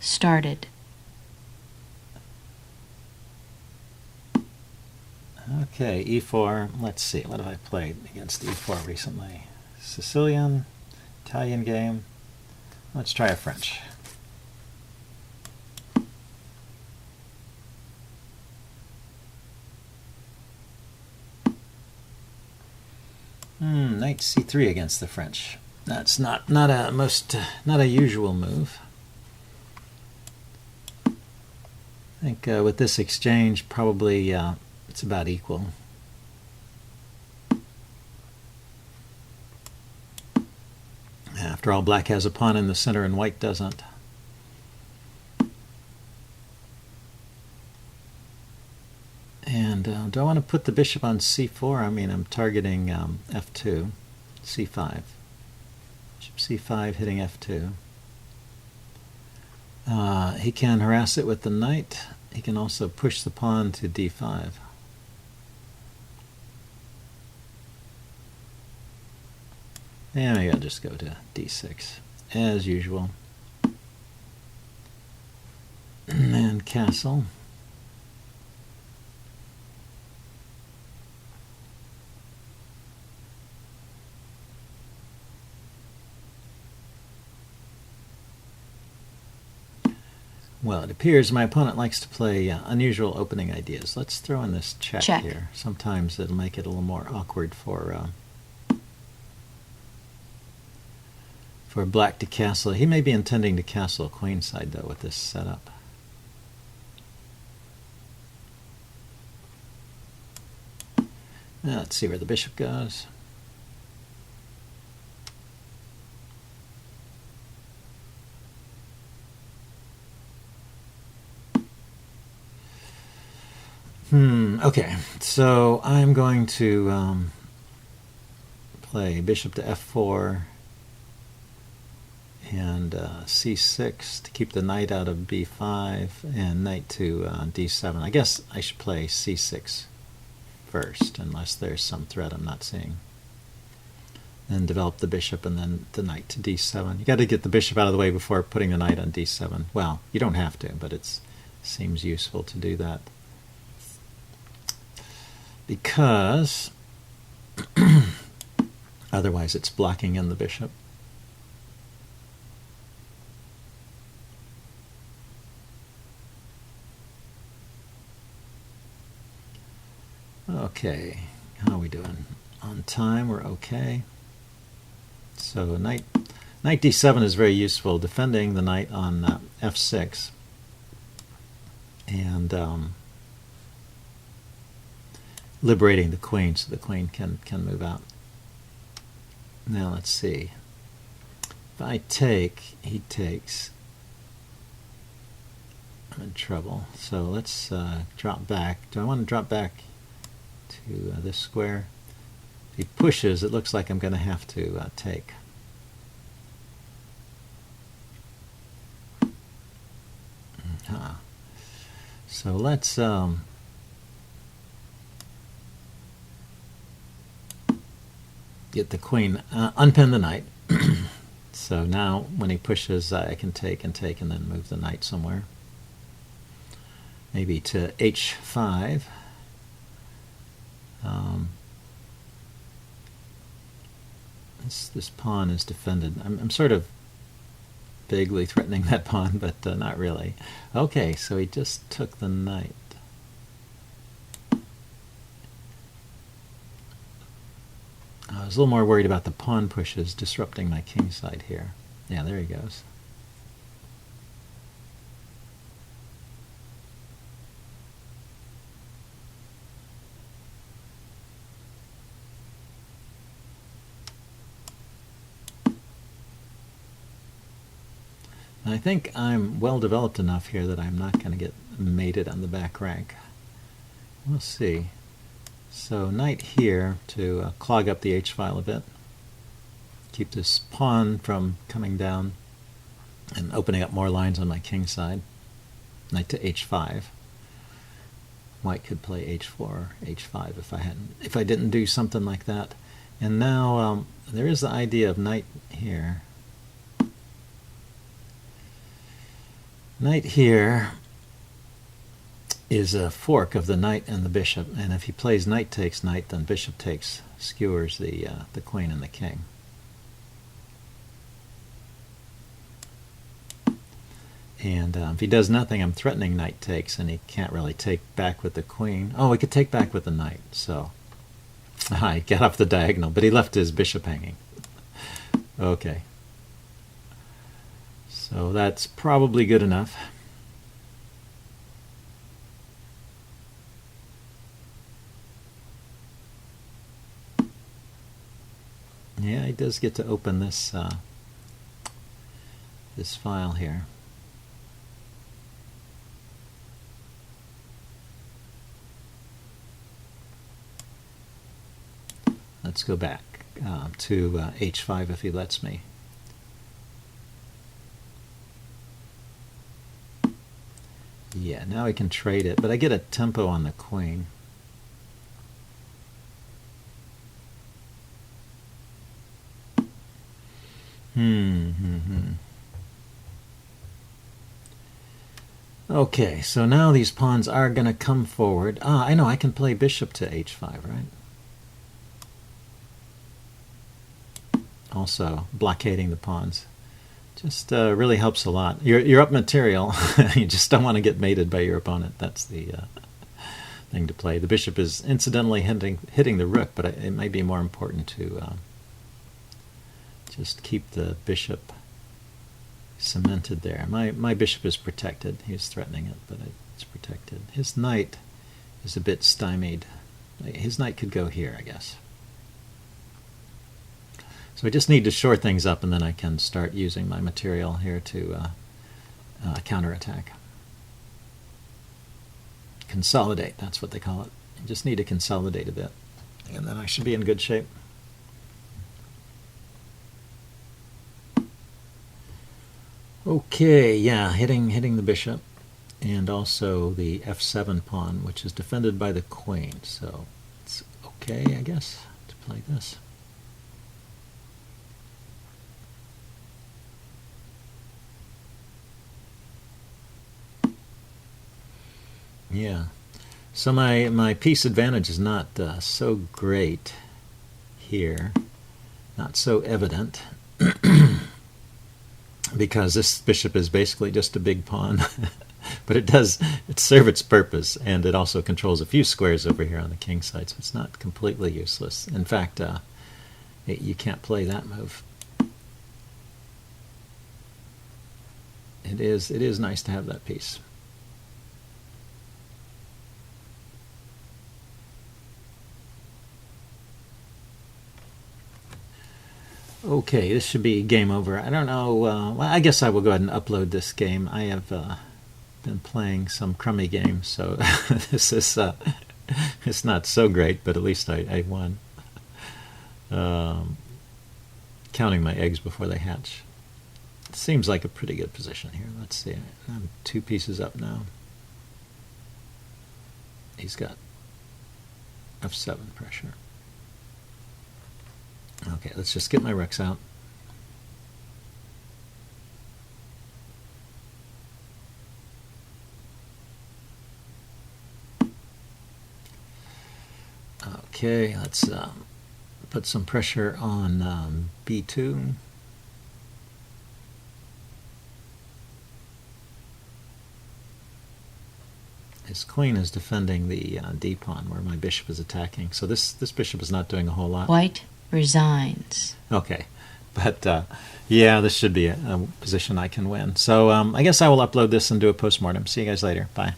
started. Okay, e4. Let's see, what have I played against e4 recently? Sicilian, Italian game. Let's try a French. Knight c3 against the French. That's not a usual move. I think with this exchange, probably it's about equal. After all, black has a pawn in the center and white doesn't. And do I want to put the bishop on c4? I mean, I'm targeting f2, c5. Bishop c5 hitting f2. He can harass it with the knight. He can also push the pawn to d5. And maybe I'll just go to d6, as usual. And castle. Well, it appears my opponent likes to play unusual opening ideas. Let's throw in this check here. Sometimes it'll make it a little more awkward for black to castle. He may be intending to castle queenside, though, with this setup. Now, let's see where the bishop goes. Okay, so I'm going to play bishop to f4 and c6 to keep the knight out of b5 and knight to d7. I guess I should play c6 first, unless there's some threat I'm not seeing. Then develop the bishop and then the knight to d7. You got to get the bishop out of the way before putting the knight on d7. Well, you don't have to, but it seems useful to do that. Because otherwise it's blocking in the bishop. Okay, how are we doing? On time, we're okay. So knight d7 is very useful, defending the knight on f6. And liberating the queen, so the queen can move out. Now let's see. If I take, he takes. I'm in trouble. So let's drop back. Do I want to drop back to this square? If he pushes, it looks like I'm going to have to take. So let's get the queen, unpin the knight. So now when he pushes, I can take and take and then move the knight somewhere. Maybe to h5. This pawn is defended. I'm sort of vaguely threatening that pawn, but not really. Okay, so he just took the knight. I was a little more worried about the pawn pushes disrupting my kingside here. Yeah, there he goes. I think I'm well developed enough here that I'm not going to get mated on the back rank. We'll see. So knight here to clog up the h-file a bit. Keep this pawn from coming down and opening up more lines on my king side. Knight to h5. White could play h4, h5 if I didn't do something like that. And now there is the idea of knight here. Knight here is a fork of the knight and the bishop, and if he plays knight takes knight, then bishop takes, skewers the queen and the king. And if he does nothing, I'm threatening knight takes, and he can't really take back with the queen. Oh, he could take back with the knight, so he got off the diagonal, but he left his bishop hanging. Okay. So that's probably good enough. Yeah, he does get to open this this file here. Let's go back to h5 if he lets me. Yeah, now I can trade it, but I get a tempo on the queen. Okay, so now these pawns are going to come forward. I know I can play bishop to h5, right? Also blockading the pawns. Just really helps a lot. You're up material. You just don't want to get mated by your opponent. That's the thing to play. The bishop is incidentally hitting the rook, but it may be more important to just keep the bishop cemented there. My bishop is protected. He's threatening it, but it's protected. His knight is a bit stymied. His knight could go here, I guess. So I just need to shore things up, and then I can start using my material here to counterattack. Consolidate, that's what they call it. You just need to consolidate a bit, and then I should be in good shape. Okay, yeah, hitting the bishop, and also the f7 pawn, which is defended by the queen. So it's okay, I guess, to play this. Yeah, so my piece advantage is not so great here, not so evident, because this bishop is basically just a big pawn, but it serves its purpose, and it also controls a few squares over here on the king side, so it's not completely useless. In fact, you can't play that move. It is nice to have that piece. Okay, this should be game over. I don't know. Well, I guess I will go ahead and upload this game. I have been playing some crummy games, so this is it's not so great, but at least I won. Counting my eggs before they hatch. Seems like a pretty good position here. Let's see. I'm 2 pieces up now. He's got f7 pressure. Okay, let's just get my rooks out. Okay, let's put some pressure on b2. His queen is defending the d pawn where my bishop is attacking. So this bishop is not doing a whole lot. White resigns. Okay, but yeah, this should be a position I can win. So I guess I will upload this and do a postmortem. See you guys later. Bye.